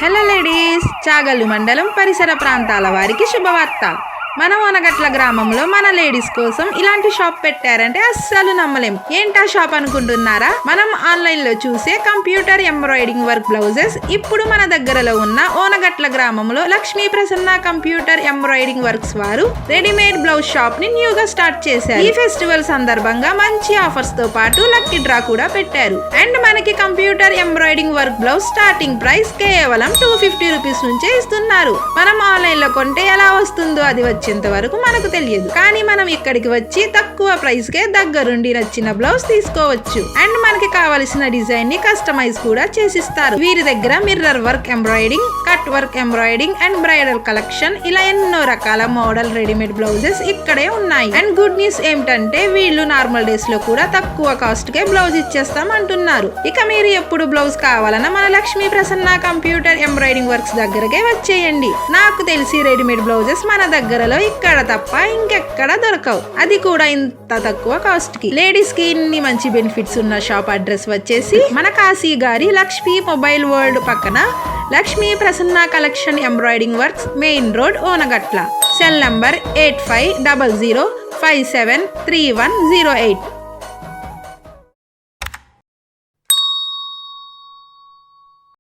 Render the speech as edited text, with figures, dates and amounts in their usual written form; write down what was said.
Hello ladies, Chagallu మండలం పరిసర ప్రాంతాల వారికి శుభవార్త. మన ఓనగట్ల గ్రామంలో మన లేడీస్ కోసం ఇలాంటి షాప్ పెట్టారంటే అస్సలు నమ్మలేం. ఏంటా షాప్ అనుకుంటున్నారా? మనం ఆన్లైన్ లో చూసే కంప్యూటర్ ఎంబ్రాయిడింగ్ వర్క్ బ్లౌజెస్ ఇప్పుడు మన దగ్గరలో ఉన్న ఓనగట్ల గ్రామంలో Lakshmi Prasanna computer embroidering works వారు రెడీమేడ్ బ్లౌజ్ షాప్ ని న్యూగా స్టార్ట్ చేశారు. ఈ ఫెస్టివల్ సందర్భంగా మంచి ఆఫర్స్ తో పాటు లక్కీ డ్రా కూడా పెట్టారు. అండ్ మనకి computer embroidering work blouse starting price కేవలం 250 రూపీస్ నుంచే ఇస్తున్నారు. మనం ఆన్లైన్ లో కొంటే ఎలా వస్తుందో అది వచ్చేంత వరకు మనకు తెలియదు. కానీ మనం ఇక్కడికి వచ్చి తక్కువ ప్రైస్ కే దగ్గరుండి నచ్చిన బ్లౌజ్ తీసుకోవచ్చు. అండ్ మనకి కావలసిన డిజైన్ ని కస్టమైజ్ కూడా చేసిస్తారు. వీరి దగ్గర mirror work embroidering, cut work embroidering and bridal collection ఇలా ఎన్నో రకాల మోడల్ రెడీమేడ్ బ్లౌజెస్ ఇక్కడే ఉన్నాయి. అండ్ గుడ్ న్యూస్ ఏమిటంటే వీళ్ళు నార్మల్ డేస్ లో కూడా తక్కువ కాస్ట్ కే బ్లౌజ్ ఇచ్చేస్తాం అంటున్నారు. ఇక మీరు ఎప్పుడు బ్లౌజ్ కావాలన్నా మన Lakshmi Prasanna computer embroidering works దగ్గరకే వచ్చేయండి. నాకు తెలిసి రెడీమేడ్ బ్లౌజెస్ మన దగ్గరలో ఇక్కడ తప్ప ఇంకెక్కడ దొరకవు, అది కూడా ఇంత తక్కువ కాస్ట్ కి. లేడీస్ కి ఇన్ని మంచి బెనిఫిట్స్ ఉన్న షాప్ అడ్రస్ వచ్చేసి మన కాశీ గారి లక్ష్మీ మొబైల్ వరల్డ్ పక్కన Lakshmi Prasanna collection embroidering works, main road, Onagatla. Cell number 8500573108.